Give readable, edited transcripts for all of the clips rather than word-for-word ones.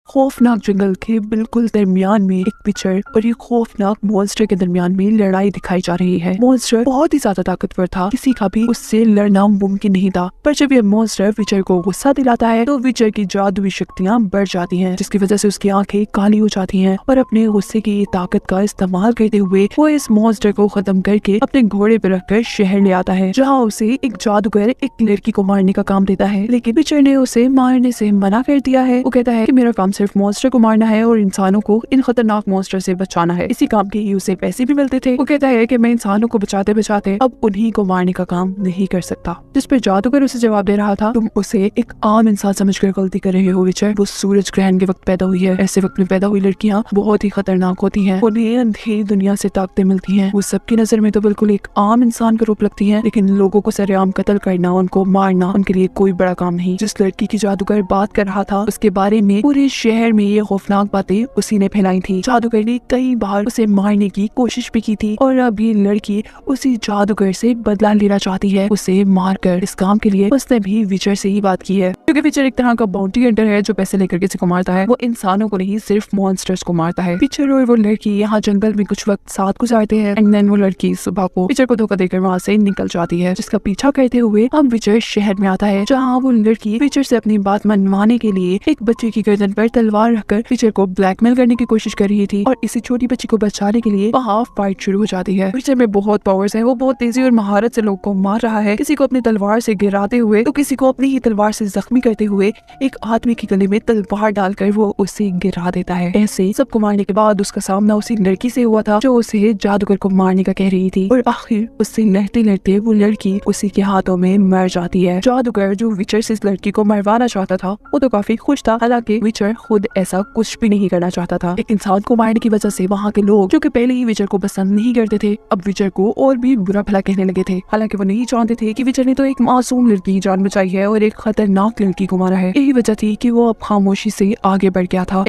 खौफनाक जंगल के बिल्कुल दरमियान में एक विचर और एक खौफनाक मॉन्स्टर के दरमियान में लड़ाई दिखाई जा रही है। मॉन्स्टर बहुत ही ज्यादा ताकतवर था, किसी का भी उससे लड़ना मुमकिन नहीं था। पर जब ये मॉन्स्टर विचर को गुस्सा दिलाता है तो विचर की जादुई शक्तियाँ बढ़ जाती हैं, जिसकी वजह से उसकी आंखें काली हो जाती हैं और अपने गुस्से की ताकत का इस्तेमाल करते हुए वो इस मॉन्स्टर को खत्म करके अपने घोड़े पर रखकर शहर ले आता है, जहाँ उसे एक जादूगर एक लड़की को मारने का काम देता है। लेकिन विचर ने उसे मारने से मना कर दिया है। वो कहता है कि मेरा काम सिर्फ मॉन्स्टर को मारना है और इंसानों को इन खतरनाक मॉन्स्टर से बचाना है। इसी काम के ही उसे पैसे भी मिलते थे। वो कहता है कि मैं इंसानों को बचाते बचाते अब उन्हीं को मारने का काम नहीं कर सकता। जिस पर जादूगर उसे जवाब दे रहा था, तुम उसे एक आम इंसान समझकर गलती कर रहे हो विचर। वो सूरज ग्रहण के वक्त पैदा हुई है। ऐसे वक्त में पैदा हुई लड़कियां बहुत ही खतरनाक होती हैं। उन्हें अंधेरी दुनिया से ताकतें मिलती हैं। वो सबकी नजर में तो बिल्कुल एक आम इंसान का रूप लगती है, लेकिन लोगों को सरेआम कत्ल करना, उनको मारना उनके लिए कोई बड़ा काम नहीं। जिस लड़की की जादूगर बात कर रहा था उसके बारे में पूरे शहर में ये खौफनाक बातें उसी ने फैलाई थी। जादूगर ने कई बार उसे मारने की कोशिश भी की थी और अब ये लड़की उसी जादूगर से बदला लेना चाहती है, उसे मारकर। इस काम के लिए उसने भी विचर से ही बात की है, क्योंकि विचर एक तरह का बाउंटी हंटर है जो पैसे लेकर किसी को मारता है। वो इंसानों को नहीं, सिर्फ मॉन्स्टर्स को मारता है। विचर और वो लड़की यहाँ जंगल में कुछ वक्त साथ गुजारते हैं एंड देन वो लड़की सुबह को विचर को धोखा देकर वहाँ से निकल जाती है, जिसका पीछा करते हुए अब विचर शहर में आता है, जहाँ वो लड़की विचर से अपनी बात मनवाने के लिए एक बच्चे की गर्दन पर तलवार रखकर विचर को ब्लैकमेल करने की कोशिश कर रही थी। और इसी छोटी बच्ची को बचाने के लिए वहाँ फाइट शुरू हो जाती है। विचर में बहुत पावर्स है, वो बहुत तेजी और महारत से लोगों को मार रहा है, किसी को अपनी तलवार से गिराते हुए तो किसी को अपनी ही तलवार से जख्मी करते हुए एक आदमी के गले में तलवार डालकर वो उसे गिरा देता है। ऐसे सबको मारने के बाद उसका सामना उसी लड़की से हुआ था जो उसे जादूगर को मारने का कह रही थी, और आखिर उससे लड़ते लड़ते वो लड़की उसी के हाथों में मर जाती है। जादूगर जो विचर से इस लड़की को मरवाना चाहता था वो तो काफी खुश था, हालांकि विचर खुद ऐसा कुछ भी नहीं करना चाहता था। एक इंसान को मारने की वजह से वहाँ के लोग जो कि पहले ही विचर को पसंद नहीं करते थे, अब विचर को और भी बुरा भला कहने लगे थे। हालांकि वो नहीं चाहते थे कि विचर ने तो एक मासूम लड़की की जान बचाई है और एक खतरनाक लड़की को मारा है। यही वजह थी कि वो अब खामोशी से आगे बढ़ गया था।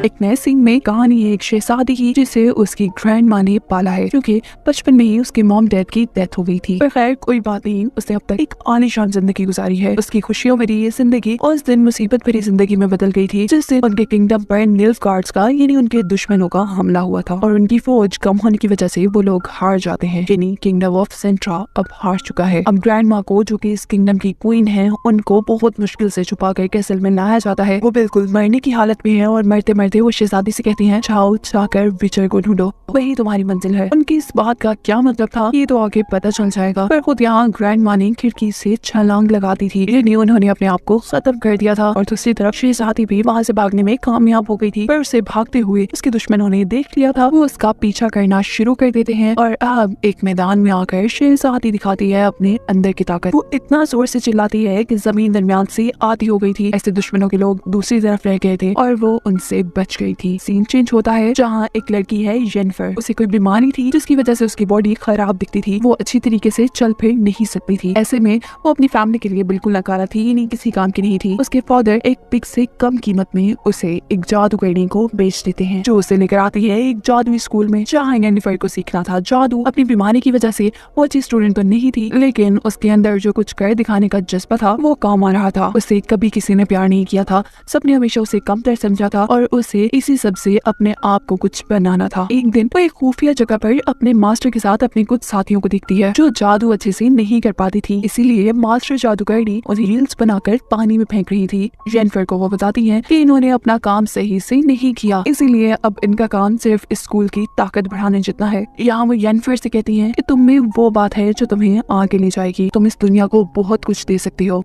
एक नए सीन में कहानी है एक शहजादी की जिसे उसकी ग्रैंड माँ ने पाला है, क्योंकि बचपन में ही उसके मॉम डैड की डेथ हो गई थी। पर खैर कोई बात नहीं, उसने अब तक एक आलीशान जिंदगी गुजारी है। उसकी खुशियों भरी ये जिंदगी उस दिन मुसीबत भरी जिंदगी में बदल गई थी जिस दिन उनके किंगडम पर निल्फगार्ड्स का यानी उनके दुश्मनों का हमला हुआ था और उनकी फौज कम होने की वजह से वो लोग हार जाते हैं। यानी किंगडम ऑफ सेंट्रा अब हार चुका है। अब ग्रैंड माँ को, जो कि इस किंगडम की क्वीन है, उनको बहुत मुश्किल से छुपा कर कैसल में लाया जाता है। वो बिल्कुल मरने की हालत में है और मरते मरते वो शहजादी से कहती हैं, जाओ जाकर विचर को ढूंढो, वही तुम्हारी मंजिल है। उनकी इस बात का क्या मतलब था ये तो आगे पता चल जाएगा। पर खुद यहाँ ग्रैंड माँ ने खिड़की से छलांग लगाती थी, यानी उन्होंने अपने आप को खत्म कर दिया था। और दूसरी तरफ शहजादी भी वहाँ से भागने में कामयाब हो गई थी, पर उसे भागते हुए उसके दुश्मनों ने देख लिया था। वो उसका पीछा करना शुरू कर देते हैं और अब एक मैदान में आकर शहजादी दिखाती है अपने अंदर की ताकत। वो इतना जोर से चिल्लाती है कि जमीन दरमियान से आधी हो गई थी। ऐसे दुश्मनों के लोग दूसरी तरफ रह गए थे और वो उनसे बच गई थी। सीन चेंज होता है जहाँ एक लड़की है जेनिफर, उसे कोई बीमारी थी जिसकी वजह से उसकी बॉडी खराब दिखती थी। वो अच्छी तरीके से चल फिर नहीं सकती थी। ऐसे में वो अपनी फैमिली के लिए बिल्कुल नकारा थी, यानी किसी काम की नहीं थी। उसके फादर एक पिग से कम कीमत में उसे एक जादूगरनी को बेच देते हैं, जो उसे लेकर आती है एक जादुई स्कूल में, जहाँ जेनिफर को सीखना था जादू। अपनी बीमारी की वजह से वो अच्छी स्टूडेंट तो नहीं थी, लेकिन उसके अंदर जो कुछ कर दिखाने का जज्बा था वो काम आ रहा था। उसे कभी किसी ने प्यार नहीं किया था, सबने हमेशा उसे कमतर समझा था और उसे इसी सब से अपने आप को कुछ बनाना था। एक दिन वो एक खुफिया जगह पर अपने मास्टर के साथ अपने कुछ साथियों को देखती है जो जादू अच्छे से नहीं कर पाती थी, इसीलिए मास्टर जादूगरनी उन्हें रील्स बनाकर पानी में फेंक रही थी। जेनिफर को वो बताती है कि इन्होंने अपना काम सही से नहीं किया, इसीलिए अब इनका काम सिर्फ स्कूल की ताकत बढ़ाने जितना है। यहाँ वो जेनिफर से कहती है कि तुम में वो बात है जो तुम्हें आगे ले जाएगी, तुम इस दुनिया को बहुत कुछ दे सकती हो।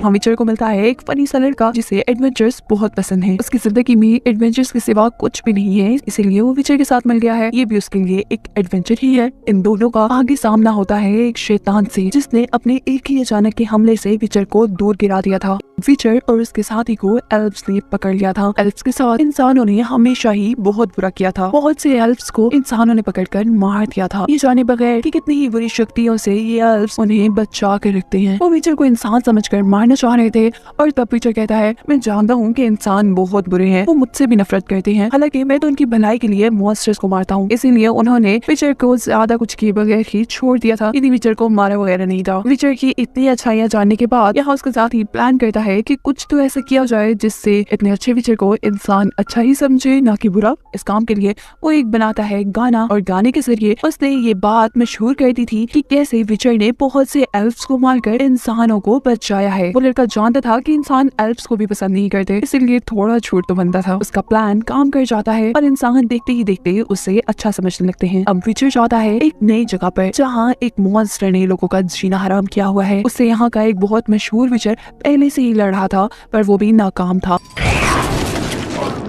हम विचर को मिलता है एक फनी सा लड़का जिसे एडवेंचर्स बहुत पसंद है। उसकी जिंदगी में एडवेंचर्स के सिवा कुछ भी नहीं है, इसीलिए वो विचर के साथ मिल गया है। ये भी उसके लिए एक एडवेंचर ही है। इन दोनों का आगे सामना होता है एक शैतान से, जिसने अपने एक ही अचानक के हमले से विचर को दूर गिरा दिया था। विचर और उसके साथी को एल्फ्स ने पकड़ लिया था। एल्फ्स के साथ इंसानों ने हमेशा ही बहुत बुरा किया था। बहुत से एल्फ्स को इंसानों ने पकड़कर मार दिया था, ये जाने बगैर कि कितनी ही बुरी शक्तियों से ये एल्फ्स उन्हें बचा कर रखते हैं। वो विचर को इंसान समझकर मारना चाह रहे थे और तब विचर कहता है, मैं जानता हूँ कि इंसान बहुत बुरे हैं, वो मुझसे भी नफरत करते हैं, हालांकि मैं तो उनकी भलाई के लिए मॉन्स्टर्स को मारता हूँ। इसीलिए उन्होंने विचर को ज्यादा कुछ किए बगैर ही छोड़ दिया था, यदि विचर को मारा वगैरह नहीं था। विचर की इतनी अच्छाइयाँ जानने के बाद यहाँ उसके साथ ही प्लान करता है कि कुछ तो ऐसा किया जाए जिससे इतने अच्छे विचर को इंसान अच्छा ही समझे, ना कि बुरा। इस काम के लिए वो एक बनाता है गाना और गाने के जरिए उसने ये बात मशहूर कर दी थी कि कैसे विचर ने बहुत से एल्फ्स को मारकर इंसानों को बचाया है। वो लड़का जानता था कि इंसान एल्फ्स को भी पसंद नहीं करते, इसलिए थोड़ा झूठ तो बनता था। उसका प्लान काम कर जाता है और इंसान देखते ही देखते उसे अच्छा समझने लगते हैं। अब विचर जाता है एक नई जगह पर जहाँ एक मॉन्स्टर ने लोगों का जीना हराम किया हुआ है। उससे यहाँ का एक बहुत मशहूर विचर पहले से ही लड़ रहा था, पर वो भी नाकाम था।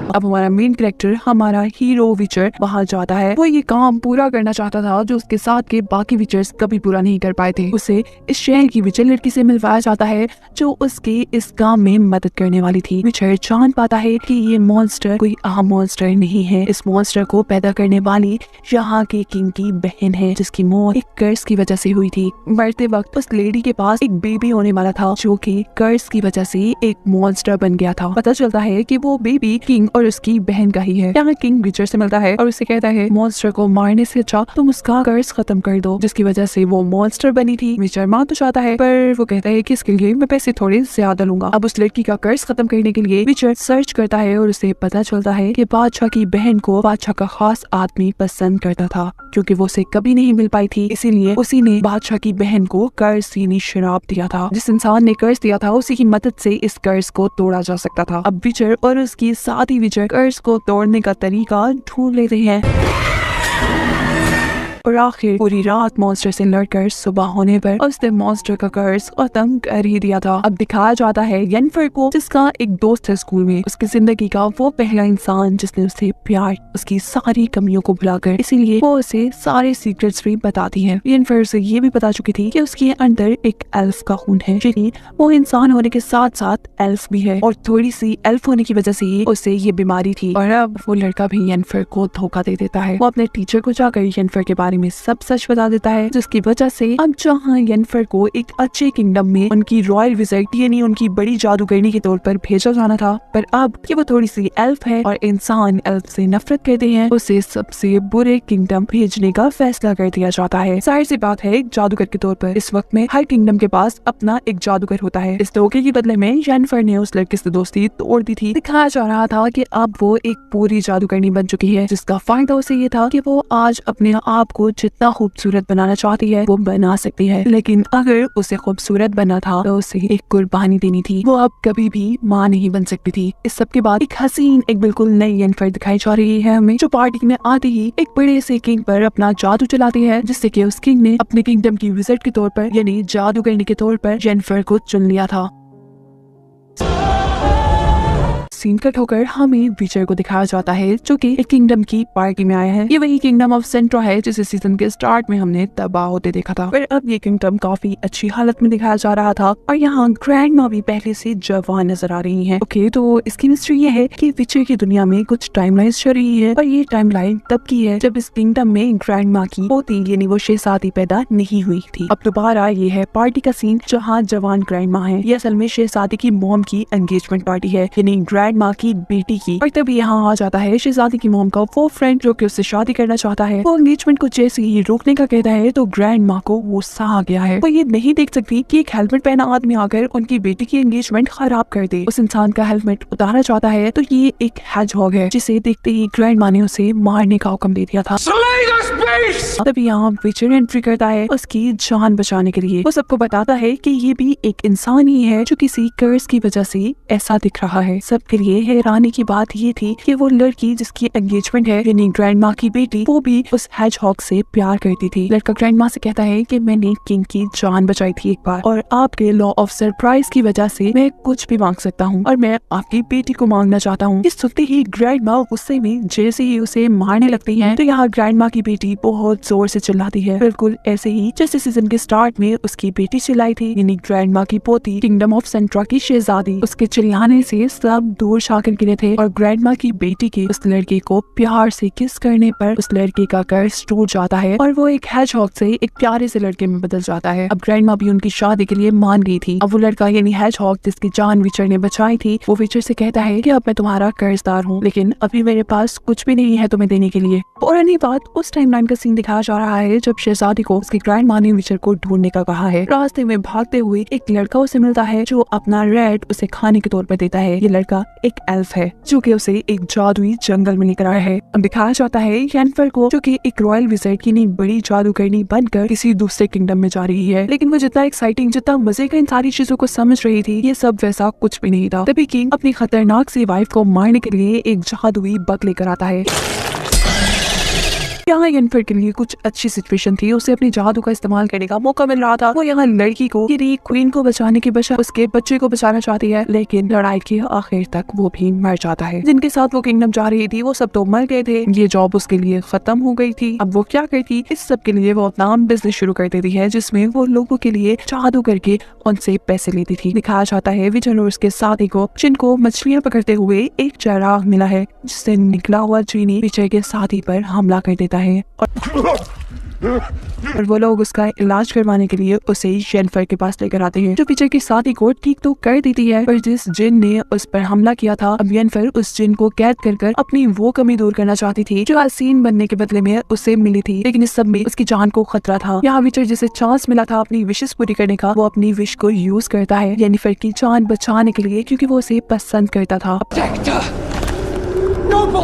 अब हमारा मेन कैरेक्टर, हमारा हीरो विचर वहाँ जाता है। वो ये काम पूरा करना चाहता था जो उसके साथ के बाकी विचर्स कभी पूरा नहीं कर पाए थे। उसे इस शहर की विचर लड़की से मिलवाया जाता है जो उसके इस काम में मदद करने वाली थी। विचर जान पाता है कि ये मॉन्स्टर कोई आम मॉन्स्टर नहीं है। इस मॉन्स्टर को पैदा करने वाली यहाँ के किंग की बहन है, जिसकी मौत एक कर्ज की वजह से हुई थी। मरते वक्त उस लेडी के पास एक बेबी होने वाला था जो कि कर्ज की वजह से एक मॉन्स्टर बन गया था। पता चलता है कि वो बेबी किंग और उसकी बहन का ही है। यहाँ किंग विचर से मिलता है और उसे कहता है, मॉन्स्टर को मारने से अच्छा तुम उसका कर्ज खत्म कर दो, जिसकी वजह से वो मॉन्स्टर बनी थी। विचर मान तो चाहता है, पर वो कहता है कि इसके लिए मैं पैसे थोड़े ज्यादा लूंगा। अब उस लड़की का कर्ज खत्म करने के लिए विचर सर्च करता है और उसे पता चलता है कि बादशाह की बहन को बादशाह का खास आदमी पसंद करता था। क्योंकि वो उसे कभी नहीं मिल पाई थी, इसीलिए उसी ने बादशाह की बहन को कर्ज सीनी शराब दिया था। जिस इंसान ने कर्ज दिया था उसी की मदद से इस कर्ज को तोड़ा जा सकता था। अब विचर और उसकी साथी विचर कर्ज को तोड़ने का तरीका ढूंढ लेते हैं और आखिर पूरी रात मॉन्स्टर से लड़कर सुबह होने पर उसने मॉन्स्टर का कर्ज खत्म कर ही दिया था। अब दिखाया जाता है येनफर को, जिसका एक दोस्त है स्कूल में, उसकी जिंदगी का वो पहला इंसान जिसने उसे प्यार, उसकी सारी कमियों को भुलाकर, इसीलिए वो उसे सारे सीक्रेट्स भी बताती है। येनफर उसे ये भी बता चुकी थी कि उसके अंदर एक एल्फ का खून है, यानी वो इंसान होने के साथ साथ एल्फ भी है और थोड़ी सी एल्फ होने की वजह से ही उसे ये बीमारी थी। और अब वो लड़का भी येनफर को धोखा दे देता है। वो अपने टीचर को जाकर येनफर के बारे में सब सच बता देता है, जिसकी वजह से अब जहाँ येनफर को एक अच्छे किंगडम में उनकी रॉयल विजिट यानी उनकी बड़ी जादूगरनी के तौर पर भेजा जाना था, पर अब कि वो थोड़ी सी एल्फ है और इंसान एल्फ से नफरत करते हैं, उसे सबसे बुरे किंगडम भेजने का फैसला कर दिया जाता है। जाहिर सी बात है, एक जादूगर के तौर पर इस वक्त में हर किंगडम के पास अपना एक जादूगर होता है। इस धोखे के बदले में येनफर ने उस लड़के से दोस्ती तोड़ दी थी। दिखाया जा रहा था कि अब वो एक पूरी जादूगरनी बन चुकी है, जिसका फायदा उसे ये था कि वो आज अपने आप को जितना खूबसूरत बनाना चाहती है वो बना सकती है, लेकिन अगर उसे खूबसूरत बनना था तो उसे एक कुर्बानी देनी थी। वो अब कभी भी माँ नहीं बन सकती थी। इस सब के बाद एक हसीन, एक बिल्कुल नई येनफर दिखाई जा रही है हमें, जो पार्टी में आते ही एक बड़े से किंग पर अपना जादू चलाती है, जिससे कि उस किंग ने अपने किंगडम की विजिट के तौर पर यानी जादूगरनी के तौर पर येनफर को चुन लिया था। सीन कट होकर हमें विचर को दिखाया जाता है जो कि एक किंगडम की पार्टी में आया है। ये वही किंगडम ऑफ सेंट्रो है जिसे सीजन के स्टार्ट में हमने तबाह होते देखा था, पर अब ये किंगडम काफी अच्छी हालत में दिखाया जा रहा था और यहाँ ग्रैंड माँ भी पहले से जवान नजर आ रही है। ओके, तो इसकी मिस्ट्री ये है कि विचर की दुनिया में कुछ टाइमलाइन चल रही है और ये टाइमलाइन तब की है जब इस किंगडम में ग्रैंड माँ की पोती यानी वो शहजादी पैदा नहीं हुई थी। अब दोबारा ये है पार्टी का सीन जहाँ जवान ग्रैंड माँ है। ये असल में शहजादी की मॉम की एंगेजमेंट पार्टी है, यानी माँ की बेटी की। और तभी यहाँ आ जाता है शहजादी की मॉम का वो फ्रेंड जो कि उससे शादी करना चाहता है। वो एंगेजमेंट को जैसे ही रोकने का कहता है तो ग्रैंड माँ को गुस्सा आ गया है। वो ये नहीं देख सकती कि एक हेलमेट पहना आदमी आकर उनकी बेटी की एंगेजमेंट खराब कर दे। उस इंसान का हेलमेट उतारना चाहता है तो ये एक हेजहॉग है, जिसे देखते ही ग्रैंड माँ ने उसे मारने का हुक्म दे दिया था। तभी यहाँ विचर एंट्री करता है उसकी जान बचाने के लिए। वो सबको बताता है कि ये भी एक इंसान ही है जो किसी कर्ज की वजह से ऐसा दिख रहा है। सबके लिए हैरानी की बात ये थी कि वो लड़की जिसकी एंगेजमेंट है यानी ग्रैंड माँ की बेटी, वो भी उस हेजहॉग से प्यार करती थी। लड़का ग्रैंड माँ से कहता है कि मैंने किंग की जान बचाई थी एक बार और आपके लॉ ऑफ सरप्राइज की वजह से मैं कुछ भी मांग सकता हूँ और मैं आपकी बेटी को मांगना चाहता हूँ। इस सुनते ही ग्रैंड माँ गुस्से में जैसे ही उसे मारने लगती है तो यहाँ ग्रैंड माँ की बेटी बहुत जोर से चिल्लाती है, बिल्कुल ऐसे ही जैसे सीजन के स्टार्ट में उसकी बेटी चिल्लाई थी, यानी ग्रैंड माँ की पोती किंगडम ऑफ सेंट्रा की शहजादी। उसके चिल्लाने से सब दूर शाकिर गिरे थे और ग्रैंड माँ की बेटी के उस लड़के को प्यार से किस करने पर उस लड़के का कर्ज टूट जाता है और वो एक हेजहॉग से एक प्यारे से लड़के में बदल जाता है। अब ग्रैंड माँ भी उनकी शादी के लिए मान गई थी। अब वो लड़का यानी हेजहॉग जिसकी जान विचर ने बचाई थी, वो विचर से कहता है कि अब मैं तुम्हारा कर्जदार हूँ, लेकिन अभी मेरे पास कुछ भी नहीं है तुम्हें देने के लिए। और अन्य बात उस टाइमलाइन का सीन दिखाया जा रहा है जब शहजादी को उसकी ग्रैंड माँ ने विचर को ढूंढने का कहा है। रास्ते में भागते हुए एक लड़का उसे मिलता है जो अपना रेड उसे खाने के तौर पर देता है। ये लड़का एक एल्फ है जो कि उसे एक जादुई जंगल में लेकर आया है। अब दिखाया जाता है येनिफर को जो कि एक रॉयल विज़ार्ड की बड़ी जादूगरनी बनकर किसी दूसरे किंगडम में जा रही है, लेकिन वो जितना एक्साइटिंग, जितना मजे का इन सारी चीजों को समझ रही थी, ये सब वैसा कुछ भी नहीं था। तभी किंग अपनी खतरनाक सी वाइफ को मारने के लिए एक जादुई बग लेकर आता है। यहाँ येनिफर के लिए कुछ अच्छी सिचुएशन थी, उसे अपनी जादू का इस्तेमाल करने का मौका मिल रहा था। वो यहाँ लड़की को क्वीन को बचाने के बजाय उसके बच्चे को बचाना चाहती है, लेकिन लड़ाई के आखिर तक वो भी मर जाता है। जिनके साथ वो किंगडम जा रही थी वो सब तो मर गए थे, ये जॉब उसके लिए खत्म हो गई थी। अब वो क्या करती, इस सब के लिए वो अपना बिजनेस शुरू कर देती है जिसमें वो लोगों के लिए जादू करके उनसे पैसे लेती थी। दिखाया जाता है विजय और उसके साथी को जिनको मछलियां पकड़ते हुए एक चराग मिला है जिससे निकला हुआ जीनी विजय के साथी पर हमला कर देता है और वो लोग उसका इलाज करवाने के लिए उसे येनिफर के पास लेकर आते हैं जो विजय के साथी को ठीक तो कर देती है, पर जिस जिन ने उस पर हमला किया था अब येनिफर उस जिन को कैद कर अपनी वो कमी दूर करना चाहती थी जो हसीन बनने के बदले में उसे मिली थी, लेकिन इस सब में उसकी जान को खतरा था। यहाँ विजय जिसे चांस मिला था अपनी विशेष पूरी करने का, वो अपनी विश को यूज करता है येनिफर की जान बचाने के लिए क्योंकि वो उसे पसंद करता था।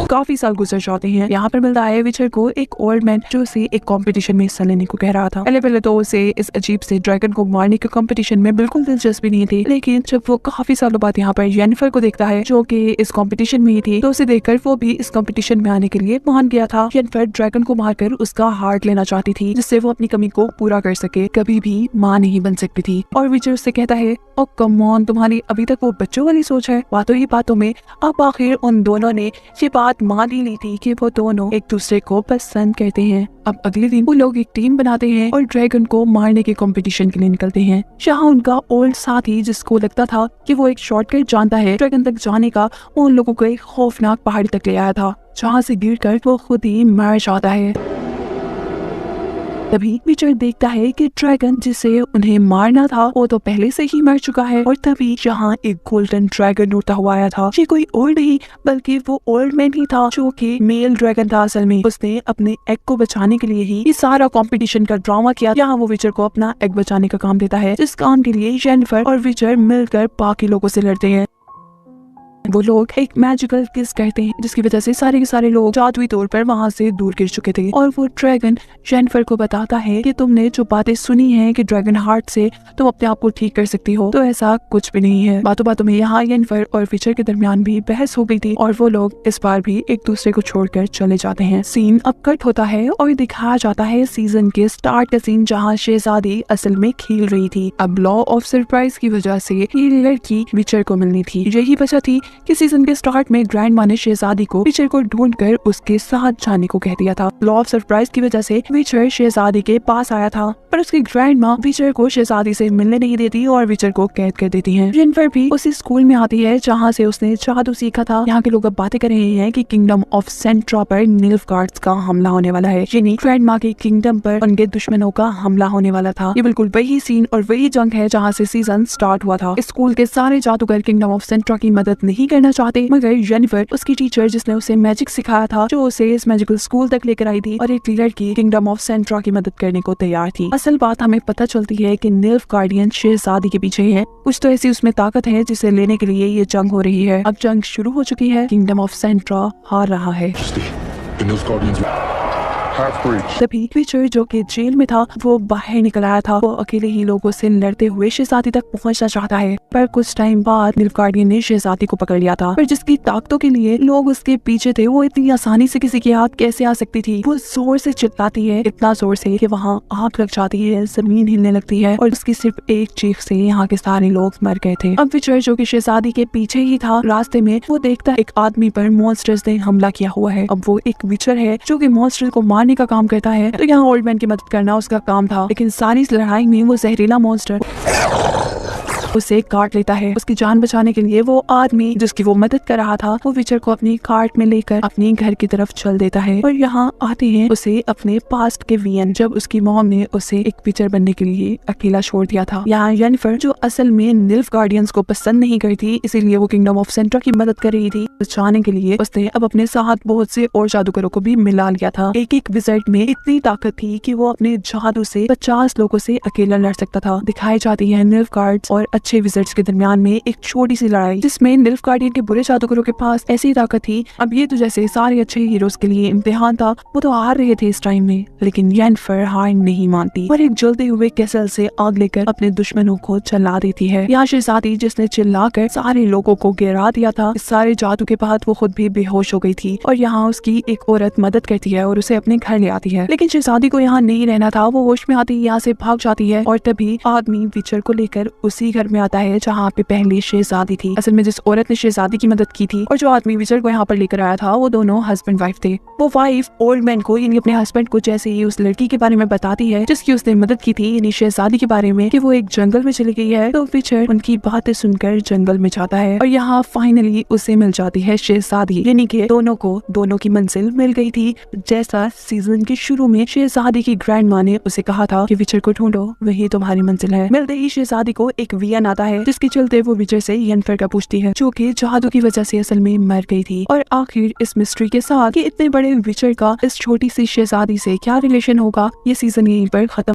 काफी साल गुजर जाते हैं। यहाँ पर मिलता है विचर को एक ओल्ड मैन जो उसे एक कंपटीशन में हिस्सा लेने को कह रहा था। पहले तो उसे इस अजीब से ड्रैगन को मारने के कंपटीशन में बिल्कुल दिलचस्पी नहीं थी, लेकिन जब वो काफी सालों बाद यहाँ पर येनिफर को देखता है जो कि इस कंपटीशन में ही थी, तो उसे देखकर वो भी इस कंपटीशन में आने के लिए मान गया था। येनिफर ड्रैगन को मारकर उसका हार्ट लेना चाहती थी जिससे वो अपनी कमी को पूरा कर सके, कभी भी माँ नहीं बन सकती थी। और विचर उससे कहता है, ओ कम ऑन, तुम्हारी अभी तक वो बच्चों वाली सोच है। बातों ही बातों में अब आखिर उन दोनों ने ये बात मान ही ली थी कि वो दोनों एक दूसरे को पसंद करते हैं। अब अगले दिन वो लोग एक टीम बनाते हैं और ड्रैगन को मारने के कंपटीशन के लिए निकलते हैं। जहाँ उनका ओल्ड साथी जिसको लगता था कि वो एक शॉर्टकट जानता है ड्रैगन तक जाने का, वो उन लोगों को एक खौफनाक पहाड़ी तक ले आया था जहाँ से गिरकर वो खुद ही मर जाता है। तभी विचर देखता है कि ड्रैगन जिसे उन्हें मारना था वो तो पहले से ही मर चुका है, और तभी जहाँ एक गोल्डन ड्रैगन उड़ता हुआ आया था, ये कोई और नहीं बल्कि वो ओल्ड मैन ही था जो कि मेल ड्रैगन था। असल में उसने अपने एग को बचाने के लिए ही ये सारा कंपटीशन का ड्रामा किया। यहाँ वो विचर को अपना एग बचाने का काम देता है, जिस काम के लिए येनिफर और विचर मिलकर बाकी लोगों से लड़ते हैं। वो लोग एक मैजिकल किस करते हैं जिसकी वजह से सारे के सारे लोग जादुई तौर पर वहाँ से दूर गिर चुके थे, और वो ड्रैगन येनिफर को बताता है कि तुमने जो बातें सुनी हैं कि ड्रैगन हार्ट से तुम अपने आप को ठीक कर सकती हो, तो ऐसा कुछ भी नहीं है। बातों बातों में यहाँ येनिफर और विचर के दरमियान भी बहस हो गई थी और वो लोग इस बार भी एक दूसरे को छोड़कर चले जाते हैं। सीन अब कट होता है और दिखाया जाता है सीजन के स्टार्ट का सीन जहाँ शहजादी असल में खेल रही थी। अब लॉ ऑफ सरप्राइज की वजह से ये लड़की विचर को मिलनी थी। यही वजह थी कि सीजन के स्टार्ट में ग्रैंड माँ ने शहजादी को विचर को ढूंढकर उसके साथ जाने को कह दिया था। लॉ ऑफ सरप्राइज की वजह से विचर शहजादी के पास आया था, पर उसकी ग्रैंड माँ विचर को शहजादी से मिलने नहीं देती और विचर को कैद कर देती है। येनिफर भी उसी स्कूल में आती है जहाँ से उसने जादू सीखा था। यहाँ के लोग अब बातें कर रहे हैं कि किंगडम ऑफ सेंट्रा पर निल्फगार्ड्स का हमला होने वाला है, यानी ग्रैंड माँ के किंगडम पर उनके दुश्मनों का हमला होने वाला था। ये बिल्कुल वही सीन और वही जंग है जहाँ से सीजन स्टार्ट हुआ था। स्कूल के सारे जादूगर किंगडम ऑफ सेंट्रा की मदद नहीं करना चाहते, मगर येनिफर उसकी टीचर जिसने उसे मैजिक सिखाया था, जो उसे इस मैजिकल स्कूल तक लेकर आई थी, और एक लड़की किंगडम ऑफ सेंट्रा की मदद करने को तैयार थी। असल बात हमें पता चलती है कि निल्फगार्डियन शहजादी के पीछे है, कुछ तो ऐसी उसमें ताकत है जिसे लेने के लिए ये जंग हो रही है। अब जंग शुरू हो चुकी है, किंगडम ऑफ सेंट्रा हार रहा है। तभी विचर जो कि जेल में था वो बाहर निकल आया था। वो अकेले ही लोगों से लड़ते हुए शहजादी तक पहुंचना चाहता है, पर कुछ टाइम बाद निल्फगार्डियन ने शहजादी को पकड़ लिया था। पर जिसकी ताकतों के लिए लोग उसके पीछे थे, वो इतनी आसानी से किसी के हाथ कैसे आ सकती थी। वो जोर से चिल्लाती है, इतना जोर से कि वहाँ आग लग जाती है, जमीन हिलने लगती है, और उसकी सिर्फ एक चीख से यहाँ के सारे लोग मर गए थे। अब विचर जो कि शहजादी के पीछे ही था, रास्ते में वो देखता एक आदमी पर मॉन्स्टर्स ने हमला किया हुआ है। अब वो एक विचर है जो कि मॉन्स्टर को मार मारने का काम करता है, तो यहाँ ओल्ड मैन की मदद करना उसका काम था। लेकिन सारी इस लड़ाई में वो जहरीला मॉन्स्टर उसे काट लेता है। उसकी जान बचाने के लिए वो आदमी जिसकी वो मदद कर रहा था, वो विचर को अपनी कार्ट में लेकर अपने घर की तरफ चल देता है। और यहाँ आते हैं उसे अपने पास्ट के वियन, जब उसकी मॉम ने उसे एक विचर बनने के लिए अकेला छोड़ दिया था। यहाँ येनिफर, जो असल में निल्फ गार्डियंस को पसंद नहीं करती, इसीलिए वो किंगडम ऑफ सेंट्रा की मदद कर रही थी बचाने के लिए, उसने अब अपने साथ बहुत से और जादूगरों को भी मिला लिया था। एक एक विज़र्ड में इतनी ताकत थी कि वो अपने जादू से 50 लोगों से अकेला लड़ सकता था। दिखाई जाती है निल्फ गार्ड्स और अच्छे विज़र्ड्स के दरमियान में एक छोटी सी लड़ाई, जिसमें निल्फ गार्डियन के बुरे जादूगरों के पास ऐसी ताकत थी। अब ये तो जैसे सारे अच्छे हीरोज के लिए इम्तिहान था, वो तो हार रहे थे इस टाइम में, लेकिन येनिफर हार नहीं मानती और एक जलते हुए कैसल से आग लेकर अपने दुश्मनों को चला देती है। यहाँ शहजादी, जिसने चिल्लाकर सारे लोगों को गिरा दिया था, इस सारे जादू के बाद वो खुद भी बेहोश हो गई थी और यहाँ उसकी एक औरत मदद करती है और उसे अपने घर ले आती है। लेकिन शहजादी को यहाँ नहीं रहना था, वो होश में आती यहाँ से भाग जाती है और तभी आदमी विचर को लेकर उसी घर में आता है जहाँ पे पहले शहजादी थी। असल में जिस औरत ने शहजादी की मदद की थी और जो आदमी विचर को यहाँ पर लेकर आया था, वो दोनों हस्बैंड वाइफ थे। वो वाइफ ओल्ड मैन को, यानी अपने हस्बैंड को, जैसे ही उस लड़की के बारे में बताती है जिसकी उसने मदद की थी, यानी शहजादी के बारे में, कि वो एक जंगल में चली गई है, तो विचर उनकी बातें सुनकर जंगल में जाता है और यहाँ फाइनली उसे मिल जाती है शहजादी, यानी कि दोनों की मंजिल मिल गई थी। जैसा सीजन के शुरू में शहजादी की ग्रैंड माँ ने उसे कहा था कि विचर को ढूंढो, वही तुम्हारी मंजिल है। मिलते ही शहजादी को एक वियन आता है, जिसके चलते वो विचर से येनिफर का पूछती है, जो कि जादू की वजह से असल में मर गई थी। और आखिर इस मिस्ट्री के साथ कि इतने बड़े विचर का इस छोटी सी शहजादी से क्या रिलेशन होगा, ये सीजन यहीं पर खत्म